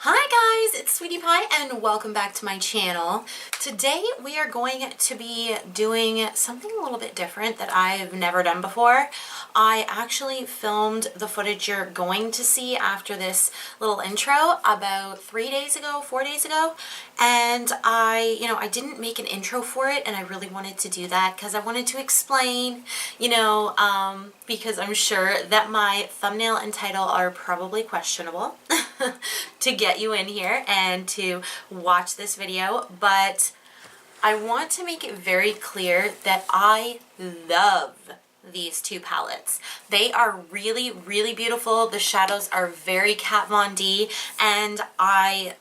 Hi guys, it's Sweety Pie and welcome back to my channel. Today we are going to be doing something a little bit different that I've never done before. I actually filmed the footage you're going to see after this little intro about 4 days ago, and I didn't make an intro for it, and I really wanted to do that because I wanted to explain, because I'm sure that my thumbnail and title are probably questionable to get you in here and to watch this video, but I want to make it very clear that I love these two palettes. They are really, really beautiful. The shadows are very KatVonD, and I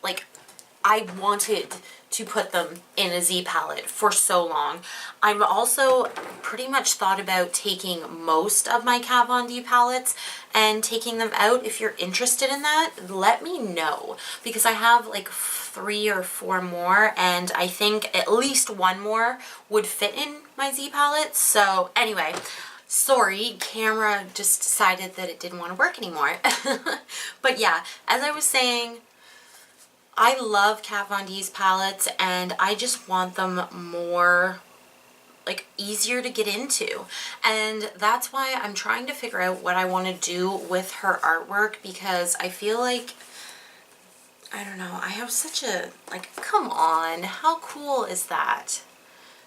wanted to put them in a Z palette for so long. I've also pretty much thought about taking most of my KatVonD palettes and taking them out. If you're interested in that, let me know, because I have like 3 or 4 more, and I think at least one more would fit in my Z palette. So anyway, sorry, camera just decided that it didn't want to work anymore. But yeah, as I was saying, I love KatVonD's palettes, and I just want them more, easier to get into. And that's why I'm trying to figure out what I want to do with her artwork, because I feel like, I don't know, I have such a, come on, how cool is that?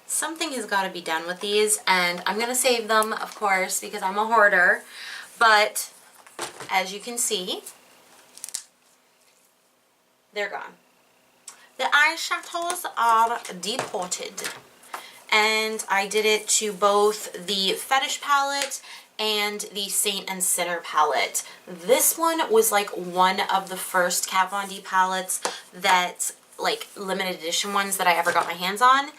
Something has got to be done with these, and I'm going to save them, of course, because I'm a hoarder. But as you can see, they're gone. The eyeshadows are deported, and I did it to both the Fetish palette and the Saint and Sinner palette. This one was like one of the first KatVonD palettes that, limited edition ones that I ever got my hands on,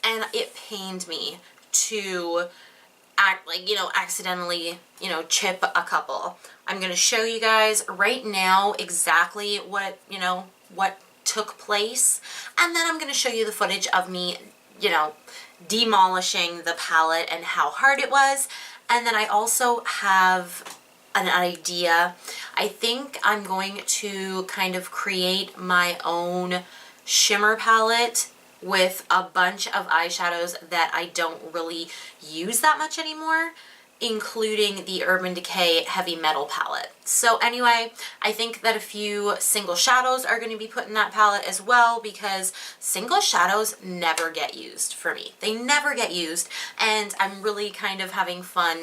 and it pained me to accidentally, chip a couple. I'm going to show you guys right now exactly what took place, and then I'm going to show you the footage of me, demolishing the palette and how hard it was. And then I also have an idea. I think I'm going to kind of create my own shimmer palette with a bunch of eyeshadows that I don't really use that much anymore, including the Urban Decay Heavy Metal palette. So anyway, I think that a few single shadows are going to be put in that palette as well, because single shadows never get used for me. They never get used, and I'm really kind of having fun,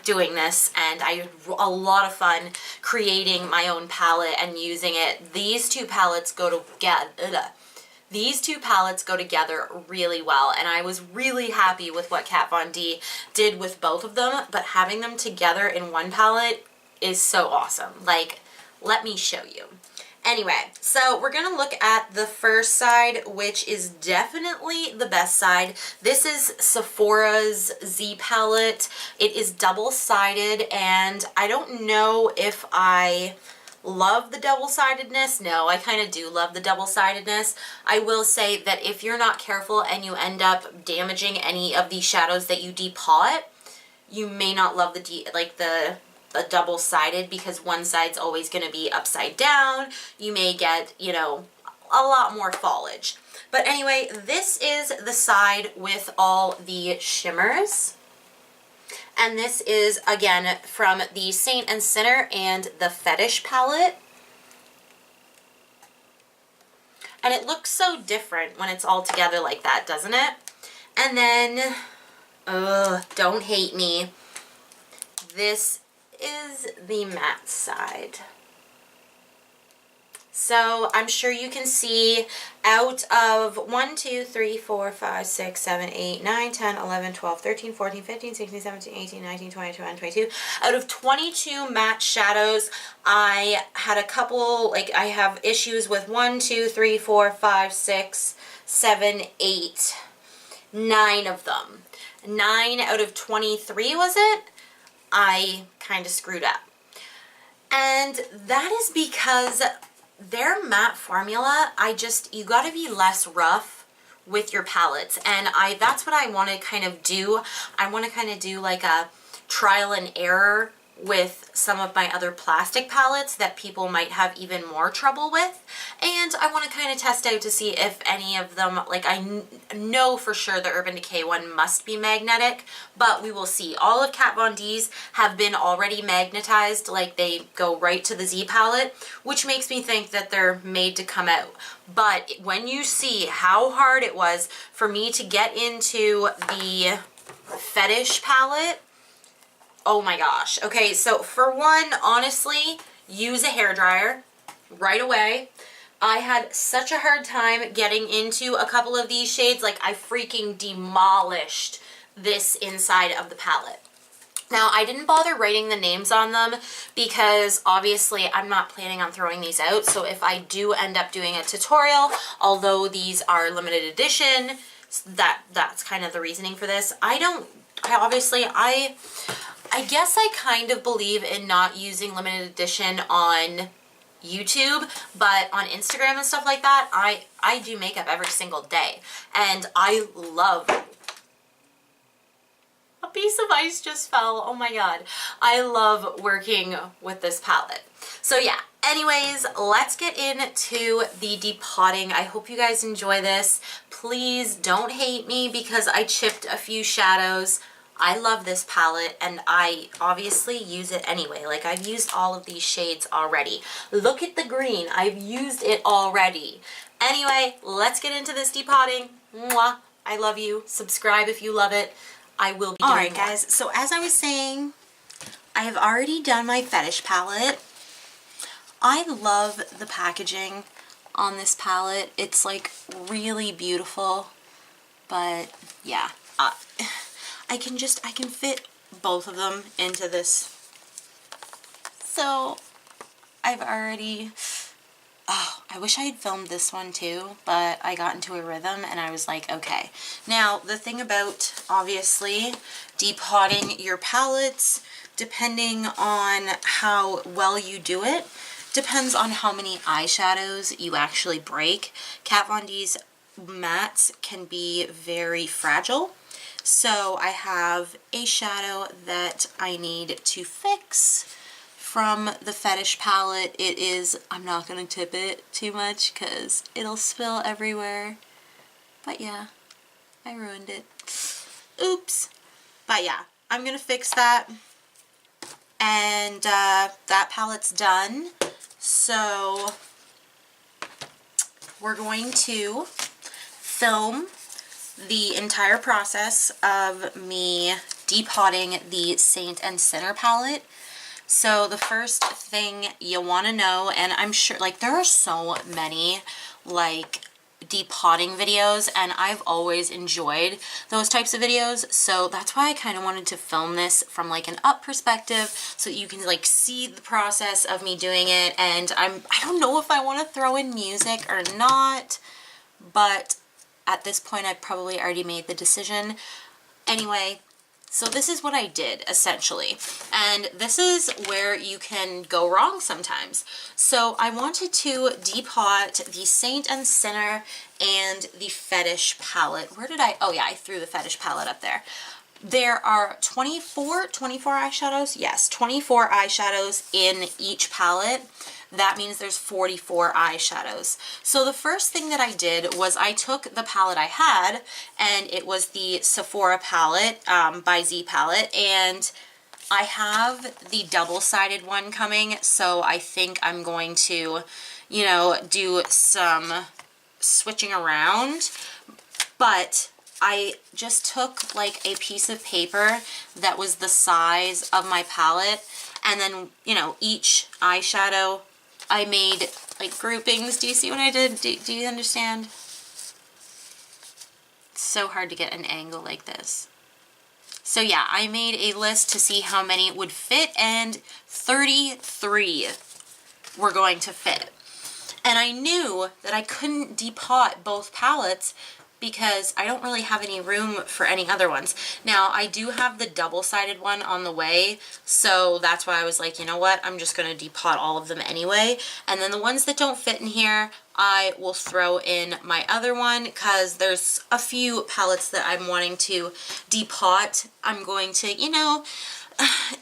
doing this, and I had a lot of fun creating my own palette and using it. These two palettes go together. These two palettes go together really well, and I was really happy with what KatVonD did with both of them, but having them together in one palette is so awesome. Let me show you. Anyway, so we're going to look at the first side, which is definitely the best side. This is Sephora's Z palette. It is double-sided, and I don't know if I love the double-sidedness. No, I kind of do love the double-sidedness. I will say that if you're not careful and you end up damaging any of these shadows that you depot, you may not love the double-sided, because one side's always going to be upside down. You may get, a lot more foliage. But anyway, this is the side with all the shimmers. And this is, again, from the Saint and Sinner and the Fetish palette. And it looks so different when it's all together like that, doesn't it? And then, don't hate me, this is the matte side. So I'm sure you can see, out of 1, 2, 3, 4, 5, 6, 7, 8, 9, 10, 11, 12, 13, 14, 15, 16, 17, 18, 19, 20, 21, 22. Out of 22 matte shadows, I had a couple, I have issues with 1, 2, 3, 4, 5, 6, 7, 8, 9 of them. 9 out of 23, was it? I kind of screwed up. And that is because their matte formula, you gotta be less rough with your palettes, and that's what I want to kind of do. I want to kind of do like a trial and error with some of my other plastic palettes that people might have even more trouble with, and I want to kind of test out to see if any of them, like I know for sure the Urban Decay one must be magnetic, but we will see. All of KatVonD's have been already magnetized, like they go right to the Z palette, which makes me think that they're made to come out. But when you see how hard it was for me to get into the Fetish palette, oh my gosh. Okay, so for one, honestly, use a hairdryer right away. I had such a hard time getting into a couple of these shades. Like, I freaking demolished this inside of the palette. Now, I didn't bother writing the names on them because obviously I'm not planning on throwing these out. So if I do end up doing a tutorial, although these are limited edition, that's kind of the reasoning for this. I guess I kind of believe in not using limited edition on YouTube, but on Instagram and stuff like that, I do makeup every single day, and I love... A piece of ice just fell. Oh my god. I love working with this palette. So yeah, anyways, let's get into the depotting. I hope you guys enjoy this. Please don't hate me because I chipped a few shadows. I love this palette and I obviously use it anyway. Like, I've used all of these shades already. Look at the green. I've used it already. Anyway, let's get into this depotting. Mwah. I love you. Subscribe if you love it. I will be doing more. Alright guys, so as I was saying, I have already done my Fetish palette. I love the packaging on this palette. It's like really beautiful, but yeah, I can fit both of them into this. So I've already, I wish I had filmed this one too, but I got into a rhythm and I was like, okay. Now, the thing about, obviously, depotting your palettes, depending on how well you do it, depends on how many eyeshadows you actually break. KatVonD's mattes can be very fragile. So I have a shadow that I need to fix from the Fetish palette. It is, I'm not going to tip it too much because it'll spill everywhere. But yeah, I ruined it. Oops. But yeah, I'm going to fix that. And that palette's done. So we're going to film the entire process of me depotting the Saint and Sinner palette. So the first thing you want to know, and I'm sure, like, there are so many, like, depotting videos, and I've always enjoyed those types of videos, so that's why I kind of wanted to film this from, like, an up perspective, so you can, like, see the process of me doing it, and I don't know if I want to throw in music or not, but at this point I've probably already made the decision. Anyway, so this is what I did, essentially. And this is where you can go wrong sometimes. So I wanted to depot the Saint and Sinner and the Fetish palette. Where did I, oh yeah, I threw the Fetish palette up there. There are 24 eyeshadows? Yes, 24 eyeshadows in each palette. That means there's 44 eyeshadows. So the first thing that I did was I took the palette I had, and it was the Sephora palette by Z Palette, and I have the double-sided one coming, so I think I'm going to, you know, do some switching around. But I just took like a piece of paper that was the size of my palette, and then, you know, each eyeshadow I made like groupings. Do you see what I did? Do you understand? It's so hard to get an angle like this. So yeah, I made a list to see how many would fit, and 33 were going to fit. And I knew that I couldn't depot both palettes because I don't really have any room for any other ones. Now, I do have the double-sided one on the way, so that's why I was like, you know what, I'm just going to depot all of them anyway. And then the ones that don't fit in here, I will throw in my other one, because there's a few palettes that I'm wanting to depot. I'm going to, you know,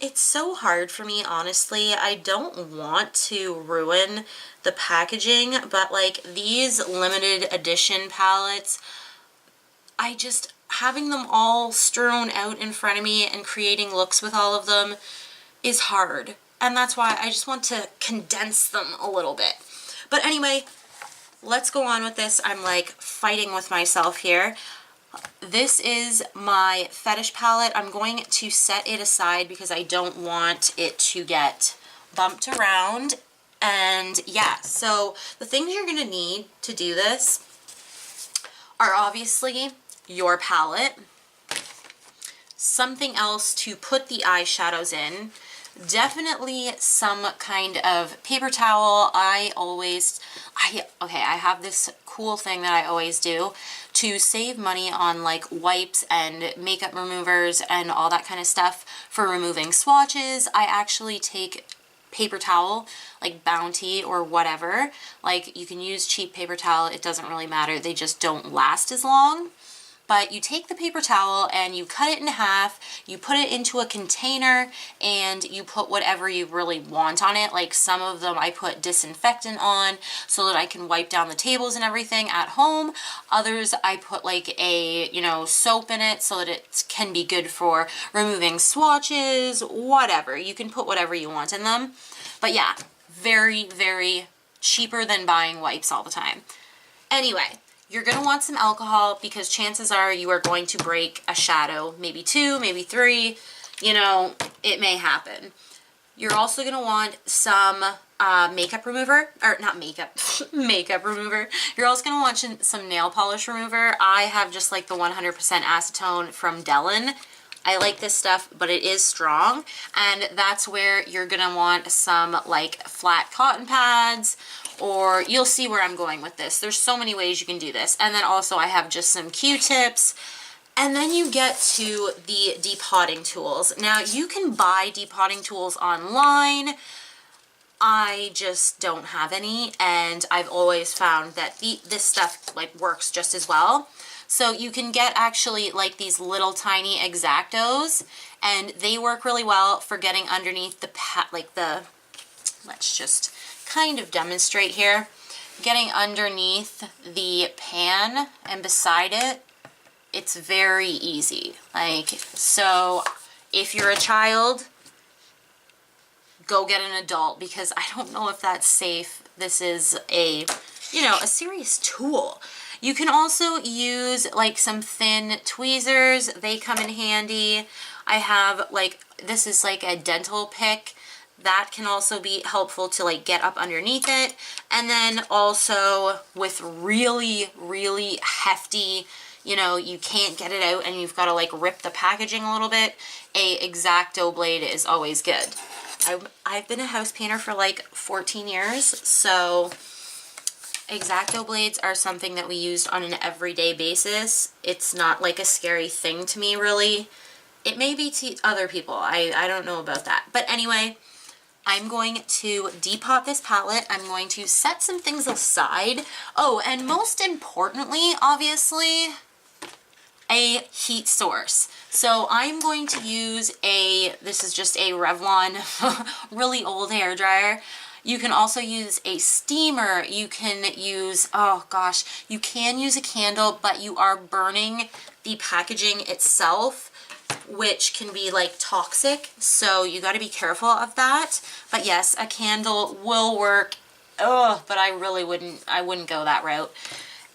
It's so hard for me, honestly. I don't want to ruin the packaging, but like these limited edition palettes, having them all strewn out in front of me and creating looks with all of them is hard. And that's why I just want to condense them a little bit. But anyway, let's go on with this. I'm like fighting with myself here. This is my fetish palette. I'm going to set it aside because I don't want it to get bumped around. And yeah, so the things you're going to need to do this are obviously your palette, something else to put the eyeshadows in, definitely some kind of paper towel. I have this cool thing that I always do to save money on like wipes and makeup removers and all that kind of stuff for removing swatches. I actually take paper towel, like Bounty or whatever. Like you can use cheap paper towel, it doesn't really matter, they just don't last as long. But you take the paper towel and you cut it in half, you put it into a container, and you put whatever you really want on it. Like some of them I put disinfectant on so that I can wipe down the tables and everything at home. Others I put like a, soap in it so that it can be good for removing swatches, whatever. You can put whatever you want in them. But yeah, very, very cheaper than buying wipes all the time. Anyway, you're going to want some alcohol because chances are you are going to break a shadow, maybe 2, maybe 3, it may happen. You're also going to want some makeup remover, or not makeup, makeup remover. You're also going to want some nail polish remover. I have just like the 100% acetone from Dellen. I like this stuff, but it is strong, and that's where you're going to want some like flat cotton pads, or you'll see where I'm going with this. There's so many ways you can do this. And then also I have just some Q-tips. And then you get to the depotting tools. Now you can buy depotting tools online. I just don't have any, and I've always found that this stuff like works just as well. So you can get actually like these little tiny X-Actos, and they work really well for getting underneath let's just kind of demonstrate here, getting underneath the pan and beside it. It's very easy. So if you're a child, go get an adult, because I don't know if that's safe. This is a serious tool. You can also use like some thin tweezers. They come in handy. I have this is like a dental pick. That can also be helpful to like get up underneath it. And then also with really, really hefty, you can't get it out and you've got to like rip the packaging a little bit, a X-Acto blade is always good. I've been a house painter for like 14 years, so X-Acto blades are something that we used on an everyday basis. It's not like a scary thing to me, really. It may be to other people. I don't know about that. But anyway, I'm going to depot this palette. I'm going to set some things aside. Oh, and most importantly, obviously, a heat source. So I'm going to use this is just a Revlon really old hair dryer. You can also use a steamer. You can use, you can use a candle, but you are burning the packaging itself, which can be like toxic. So you got to be careful of that. But yes, a candle will work. But I wouldn't go that route.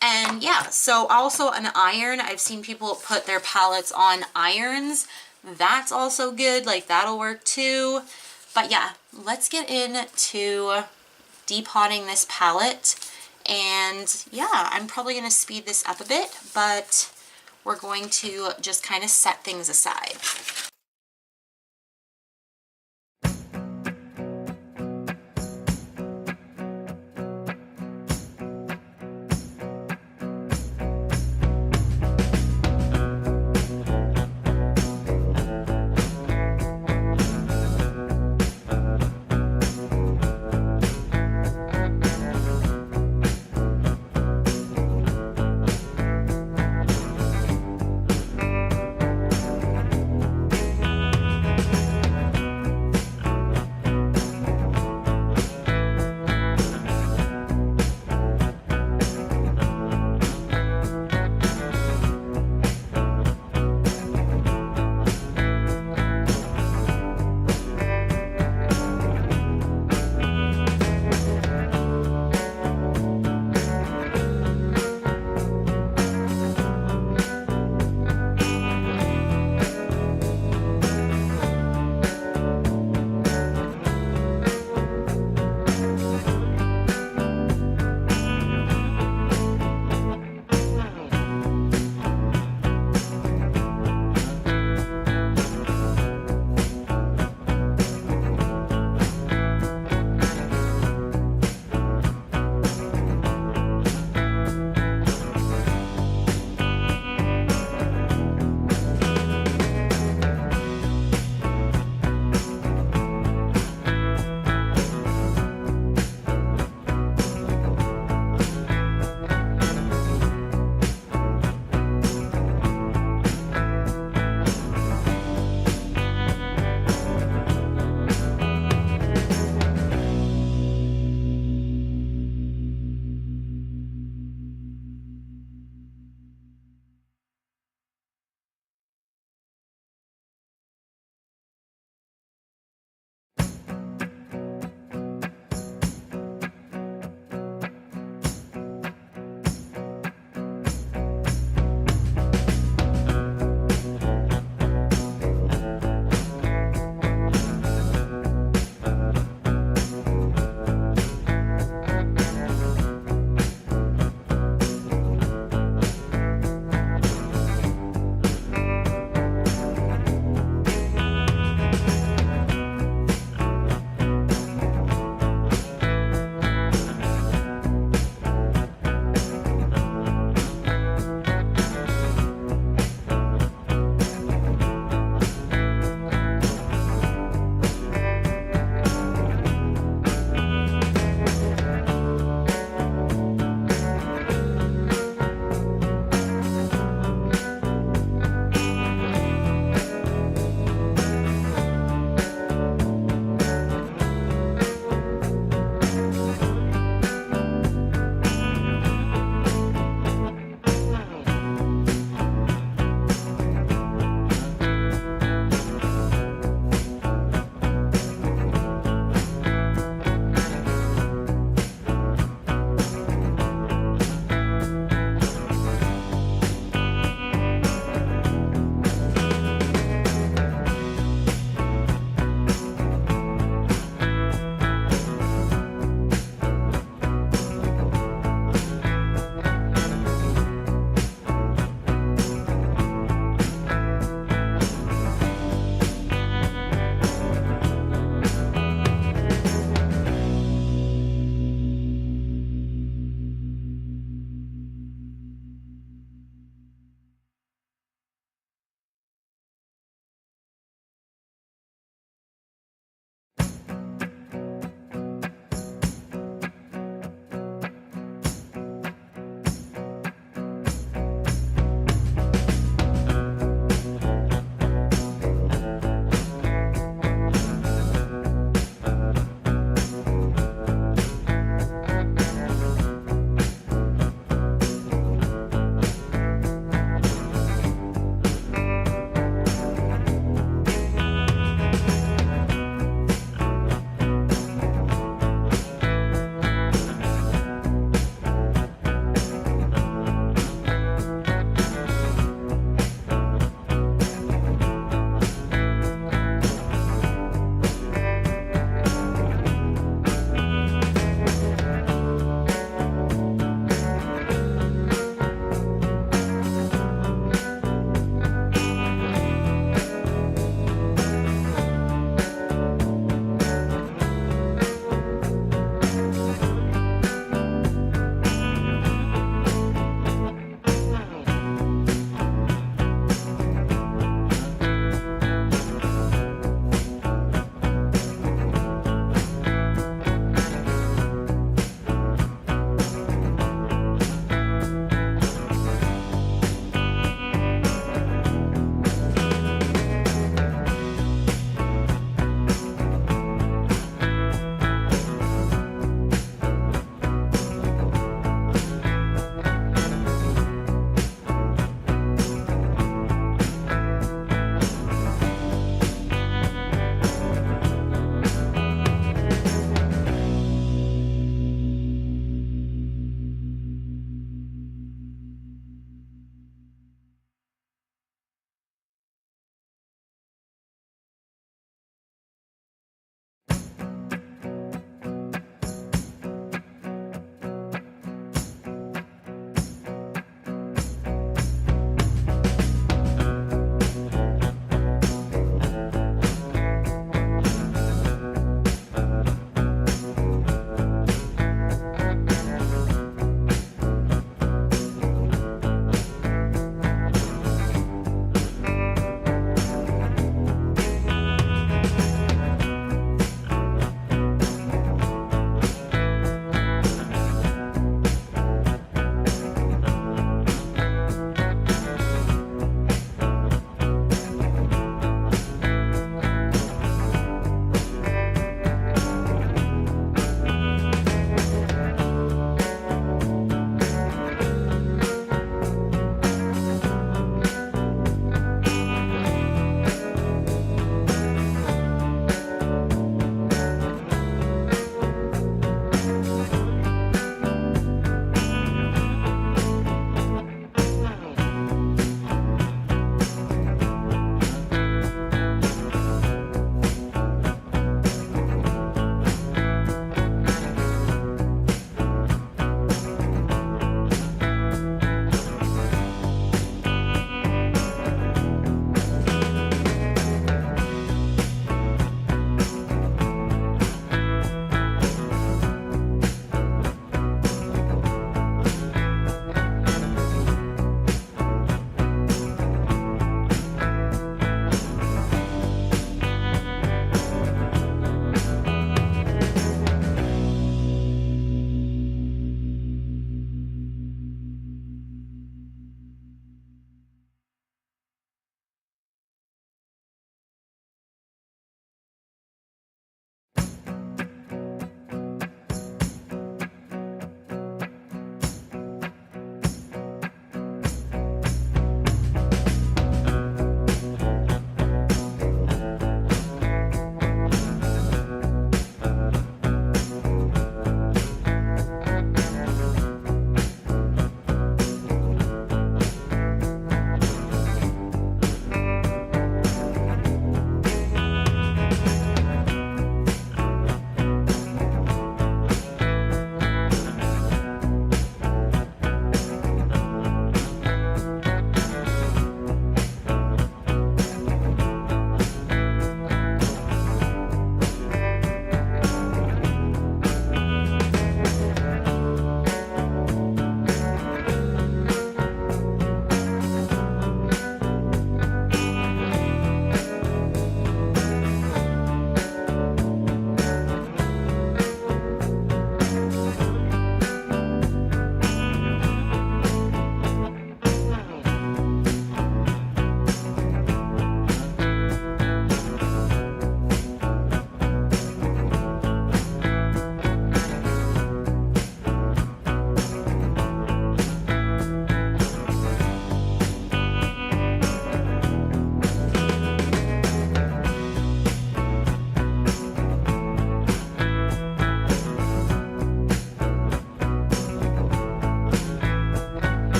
And yeah, so also an iron. I've seen people put their palettes on irons. That's also good. Like that'll work too. But yeah, let's get into depotting this palette. And yeah, I'm probably going to speed this up a bit, but we're going to just kind of set things aside.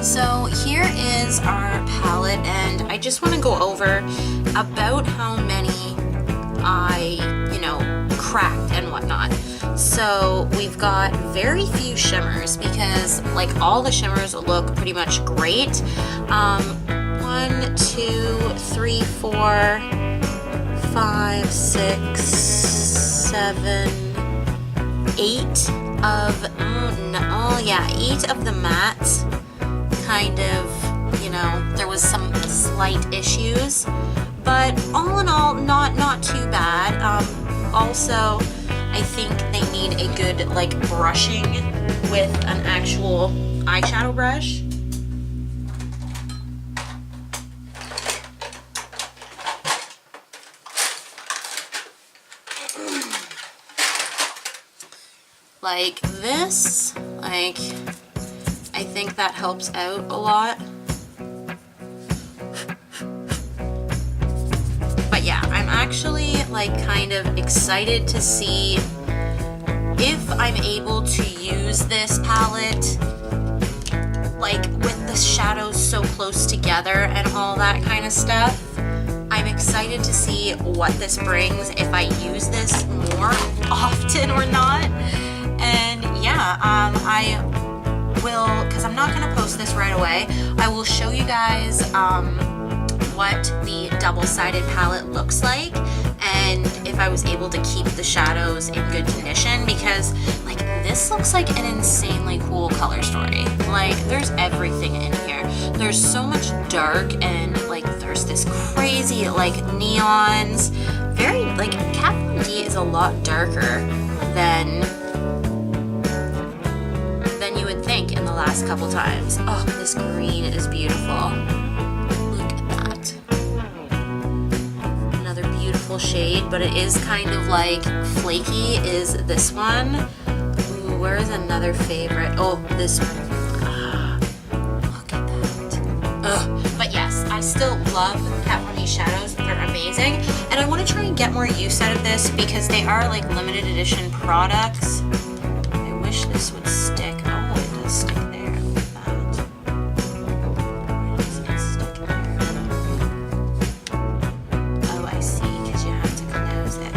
So here is our palette, and I just want to go over about how many I, cracked and whatnot. So we've got very few shimmers because like all the shimmers look pretty much great. 1, 2, 3, 4, 5, 6, 7, 8 of, 8 of the mattes kind of, there was some slight issues, but all in all, not too bad. Also, I think they need a good like brushing with an actual eyeshadow brush. Like this, I think that helps out a lot. But yeah, I'm actually like kind of excited to see if I'm able to use this palette like with the shadows so close together and all that kind of stuff. I'm excited to see what this brings, if I use this more often or not. And yeah, I will, because I'm not going to post this right away, I will show you guys what the double-sided palette looks like and if I was able to keep the shadows in good condition, because like this looks like an insanely cool color story. Like there's everything in here. There's so much dark, and like there's this crazy like neons. Very like KatVonD is a lot darker than you would think in the last couple times. Oh, this green is beautiful. Look at that. Another beautiful shade, but it is kind of like flaky, is this one. Ooh, where's another favorite? Oh, this one. Look at that. But yes, I still love KatVonD shadows. They're amazing. And I want to try and get more use out of this because they are like limited edition products. I wish this would stick. Oh, it does stick there. Look at that. Why does it stick there? Oh, I see, because you have to close it.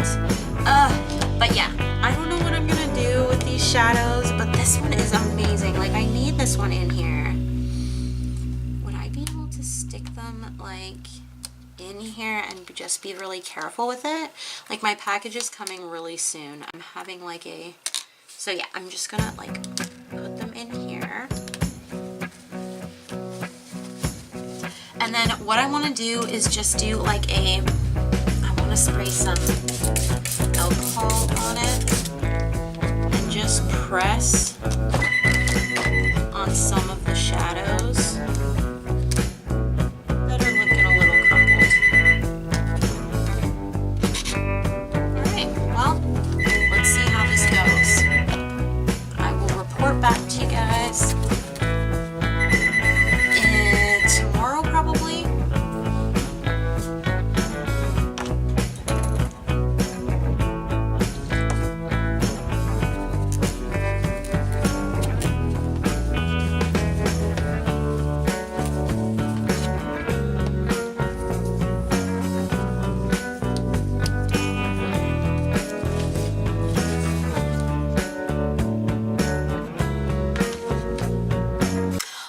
But yeah, I don't know what I'm going to do with these shadows, but this one is amazing. Like, I need this one in here. Would I be able to stick them, like, in here and just be really careful with it? Like, my package is coming really soon. I'm having, like, so yeah, I'm just gonna like put them in here. And then what I want to do is just do like I want to spray some alcohol on it and just press on some of the shadows that are looking a little crumpled. Alright, well, let's see how this goes. Report back to you guys tomorrow probably.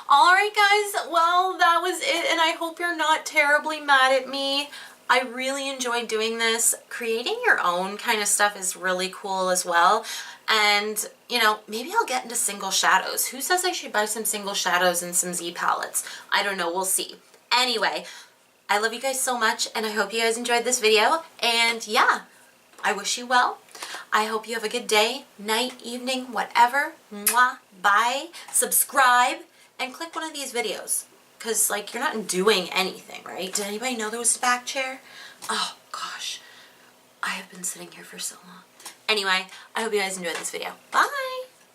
Alright guys, well that was it, and I hope you're not terribly mad at me. I really enjoyed doing this. Creating your own kind of stuff is really cool as well. And, maybe I'll get into single shadows. Who says I should buy some single shadows and some Z palettes? I don't know, we'll see. Anyway, I love you guys so much, and I hope you guys enjoyed this video. And yeah, I wish you well. I hope you have a good day, night, evening, whatever. Mwah, bye. Subscribe. And click one of these videos, because like you're not doing anything, right? Did anybody know there was a back chair? Oh gosh, I have been sitting here for so long. Anyway, I hope you guys enjoyed this video. Bye!